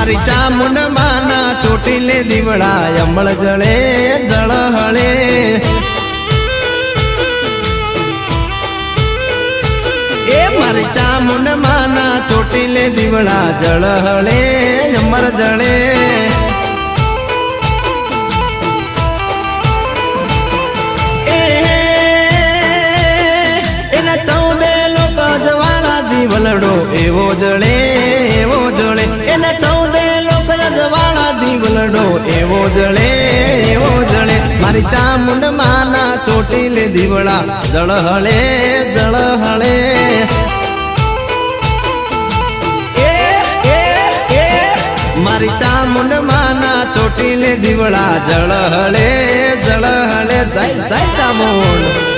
મારી ચામુંડ માના ચોટીલે દીવડા અમળ જળે જળહળે એ મારી ચામુંડ માના ચોટીલે દીવડા જળહળે અમર જળે એના 14 લોક જવાળા દીવલડો એવો જળે એના 14 લોક જવાળા દીવલડો એવો જળે મારી ચામુંડ માના ચોટીલે દીવડા જળહળે જળહળે મારી ચામુંડ માના ચોટીલે દીવડા જળહળે જળહળે જય જય ચામુંડ।